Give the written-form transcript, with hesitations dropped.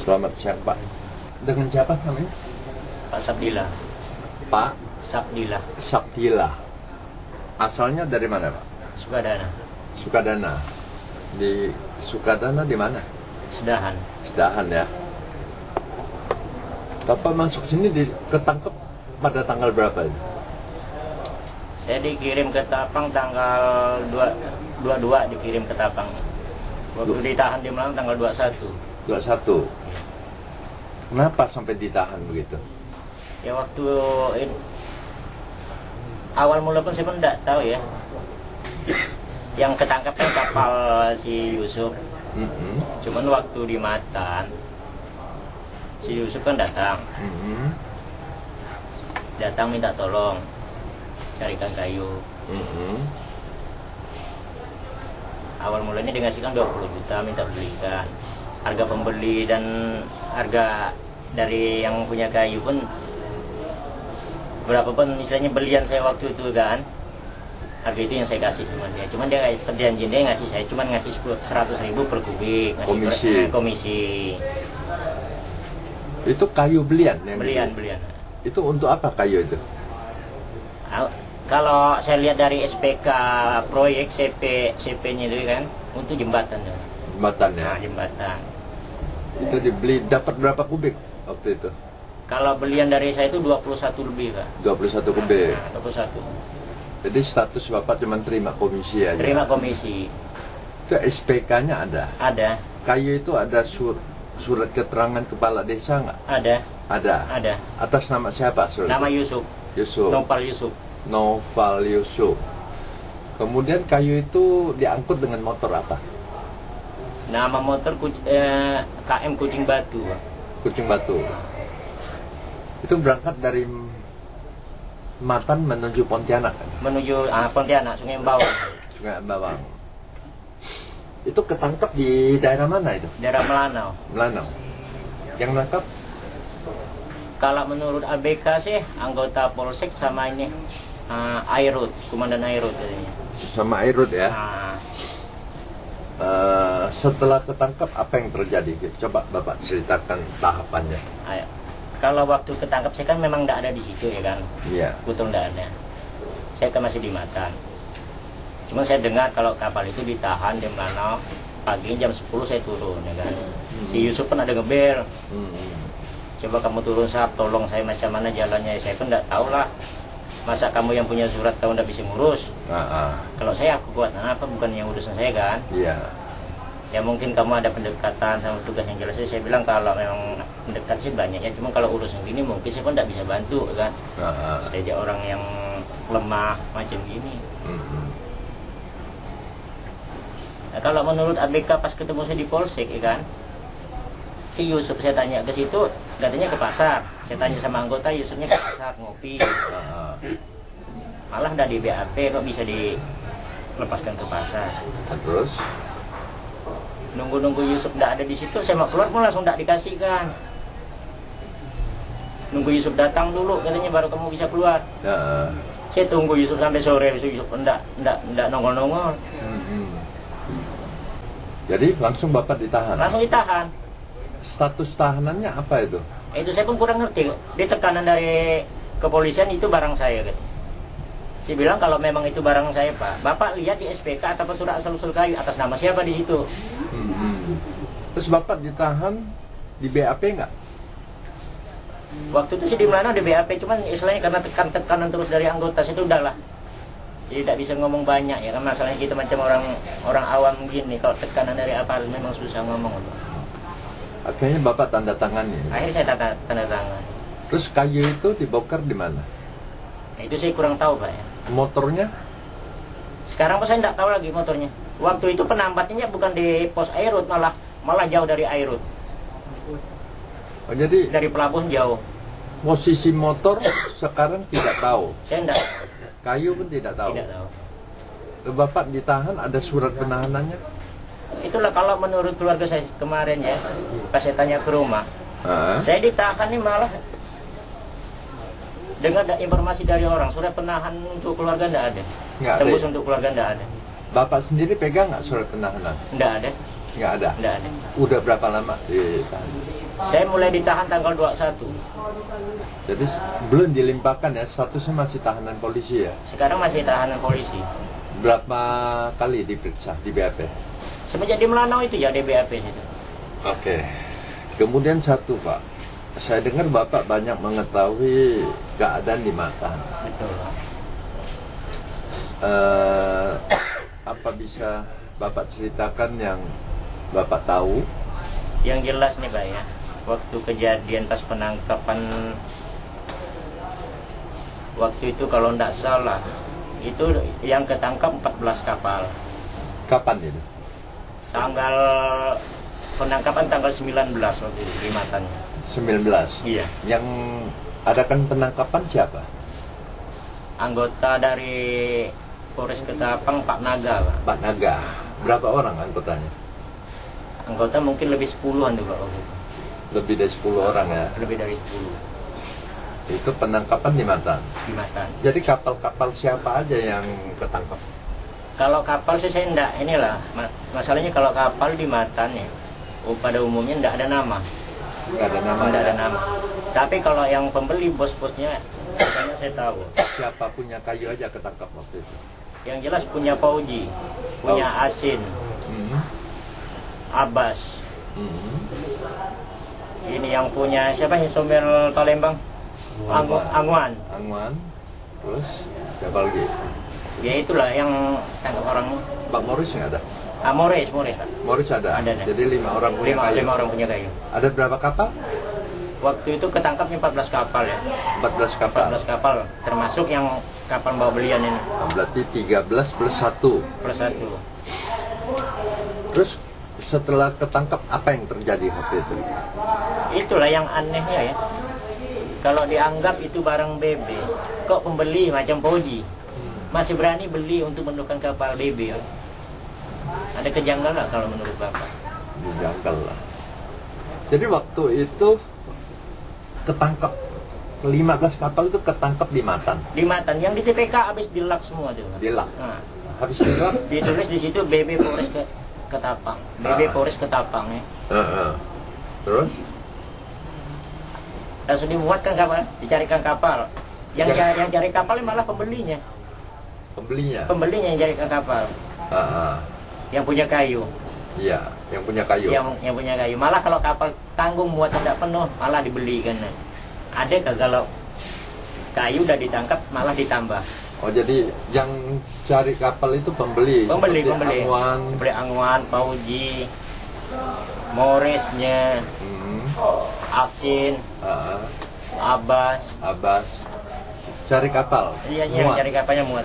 Selamat siang Pak. Dengan siapa namanya? Pak Sabdillah. Pak Sabdillah. Sabdillah. Asalnya dari mana Pak? Sukadana. Sukadana. Di Sukadana di mana? Sedahan. Sedahan ya. Bapak masuk sini ketangkep pada tanggal berapa ini? Saya dikirim ke Tapang tanggal 22 dikirim ke Tapang. Waktu ditahan di Malang tanggal 21. 21. Kenapa sampai ditahan begitu? Ya waktu awal mula pun saya pun tidak tahu ya. Yang ketangkap kan kapal si Yusuf. Cuman waktu di Matan si Yusuf kan datang. Datang minta tolong carikan kayu. Awal mulanya dikasihkan 20 juta minta belikan. Harga pembeli dan harga dari yang punya kayu pun berapapun misalnya belian saya waktu itu kan, harga itu yang saya kasih cuman dia perjanjian dia ngasih saya cuman ngasih 100.000 per kubik ngasih komisi. Itu kayu belian yang belian itu untuk apa kayu itu? Kalau saya lihat dari SPK proyek CP-nya itu kan untuk jembatan ya. Jembatan ya? Nah, jembatan. Itu dibeli dapat berapa kubik waktu itu? Kalau belian dari saya itu 21 lebih Pak. 21 kubik. Nah, 21. Jadi status Bapak cuma terima komisi aja? Terima komisi. Itu SPK-nya ada? Ada. Kayu itu ada surat keterangan kepala desa nggak? Ada. Ada? Ada. Atas nama siapa surat? Nama Yusuf. Yusuf. Noval Yusuf. Noval Yusuf. Kemudian kayu itu diangkut dengan motor apa? Nama motor KM Kucing Batu. Kucing Batu. Itu berangkat dari Matan menuju Pontianak kan? Menuju Pontianak, Sungai Embawang. Sungai Embawang. Itu ketangkap di daerah mana itu? Daerah Melanau. Melanau. Yang nangkap? Kalau menurut ABK sih anggota Polsek sama ini Airut, Komandan Airut katanya. Sama Airut ya? Nah, setelah ketangkap apa yang terjadi? Coba Bapak ceritakan tahapannya. ayo. Kalau waktu ketangkap saya kan memang tidak ada di situ ya kan. Iya. Betul tidak ada. Saya kan masih di Matan. Cuma saya dengar kalau kapal itu ditahan di Melanau, pagi jam 10 saya turun ya kan. Si Yusuf pun ada ngebel. Coba kamu turun Sab, tolong saya macam mana jalannya. Saya pun tidak tahu lah. Masa kamu yang punya surat kamu tidak bisa ngurus? Kalau saya aku kuat, apa bukan yang urusan saya kan? Iya. Ya mungkin kamu ada pendekatan sama tugas yang jelas. Saya bilang kalau memang mendekat sih banyak ya. Cuma kalau urusan gini mungkin saya pun tidak bisa bantu kan. Saya jadi orang yang lemah macam gini. Nah, kalau menurut ABK pas ketemu saya di Polsek ya kan, si Yusuf saya tanya ke situ, katanya ke pasar. Saya tanya sama anggota, Yusufnya ke pasar ngopi. Malah udah di BAP kok bisa dilepaskan ke pasar. Terus? Nunggu Yusuf tidak ada di situ, saya mau keluar pun langsung tidak dikasihkan. Nunggu Yusuf datang dulu, katanya baru kamu bisa keluar. Saya tunggu Yusuf sampai sore, Yusuf enggak nongol-nongol. Jadi langsung Bapak ditahan? Langsung ditahan. Status tahanannya apa itu? Itu saya pun kurang ngerti. Di tekanan dari kepolisian itu barang saya gitu. Saya bilang kalau memang itu barang saya Pak, Bapak lihat di SPK atau surat asal-usul kayu atas nama siapa di situ. Terus Bapak ditahan di BAP nggak? Waktu itu sih di mana di BAP, cuman istilahnya karena tekanan terus dari anggota saya itu udahlah. Jadi tidak bisa ngomong banyak ya kan, masalahnya kita macam orang awam gini, kalau tekanan dari aparat memang susah ngomong. Akhirnya Bapak tanda tangannya. Akhirnya saya tanda tangan. Terus kayu itu dibongkar di mana? Nah, itu saya kurang tahu Pak ya. Motornya? Sekarang saya tidak tahu lagi motornya. Waktu itu penambatnya bukan di pos Airut, malah jauh dari Airut. Oh, jadi dari pelabuhan jauh. Posisi motor sekarang tidak tahu. Saya tidak. Kayu pun tidak tahu. Tidak tahu. Bapak ditahan, ada surat penahanannya? Itulah kalau menurut keluarga saya kemarin ya, pas saya tanya ke rumah, saya ditahan nih malah dengar informasi dari orang, surat penahanan untuk keluarga tidak ada. Tembus untuk keluarga tidak ada. Bapak sendiri pegang nggak surat penahanan? Tidak ada. Nggak ada? Tidak ada. Udah berapa lama ditahan? Saya mulai ditahan tanggal 21. Jadi belum dilimpahkan ya, statusnya masih tahanan polisi ya? Sekarang masih tahanan polisi. Berapa kali diperiksa di BAP? Semenjak di Melanau itu ya di BAP itu. Oke. Kemudian satu Pak, saya dengar Bapak banyak mengetahui keadaan di Matan. Betul. Apa bisa Bapak ceritakan yang Bapak tahu? Yang jelas nih Pak ya, waktu kejadian pas penangkapan waktu itu kalau tidak salah itu yang ketangkap 14 kapal. Kapan itu? Tanggal penangkapan tanggal 19 waktu itu di Matan. 19? Iya. Yang adakan penangkapan siapa? Anggota dari Polres Ketapang, Pak Naga Pak. Pak Naga. Berapa orang anggotanya? Anggota mungkin lebih 10-an tuh Pak waktu itu. Lebih dari 10 orang ya? Lebih dari 10 Itu penangkapan di Matan? di Matan. Jadi kapal-kapal siapa aja yang ketangkap? Kalau kapal sih saya enggak, inilah masalahnya kalau kapal di Matan ya, pada umumnya enggak ada nama. Nggak ada nama? Enggak ada nama. Tapi kalau yang pembeli bos-bosnya, katanya saya tahu. Siapa punya kayu aja ketangkap waktu itu? Yang jelas punya Pauji, punya Asin, Hmm. Abbas. Hmm. Ini yang punya siapa ya, Somir Palembang? Angwan. Angwan. Terus siapa lagi? Ya itulah yang tangkap orang. Pak Morris nggak ada? Morris Pak. Morris ada? Ada. Jadi 5 orang punya kayu? 5 orang punya kayu. Ada berapa kapal? Waktu itu ketangkapnya 14 kapal ya. 14 kapal? 14 kapal, termasuk yang kapal bawa belian ini. Berarti 13 plus 1. Plus 1. Terus setelah ketangkap apa yang terjadi waktu itu? Itulah yang anehnya ya. Kalau dianggap itu barang BB, kok pembeli macam Pauji masih berani beli untuk menukar kapal BB ya? Ada kejanggalan kalau menurut Bapak? Dijangkal lah. Jadi waktu itu ketangkap 15 kapal itu ketangkap di Matan. Di Matan, yang di TPK habis dilak semua tuh. Dilak. Nah, Habis dilak. ditulis di situ BB Polres Ketapang. BB Polres Ketapang ya. Terus? Langsung dimuatkan kapal, dicarikan kapal. Yang cari kapal malah pembelinya. Pembelinya? Pembelinya yang carikan kapal. Yang punya kayu. Iya, yang punya kayu. Yang punya kayu. Malah kalau kapal tanggung muatan tidak penuh, malah dibelikan. Ada kalau kayu udah ditangkap malah ditambah. Oh, jadi yang cari kapal itu pembeli. Pembeli. Angwan. Seperti Angwan, Pauji, Morrisnya, Asin, Abbas. Cari kapal. Iya, cari kapalnya muat.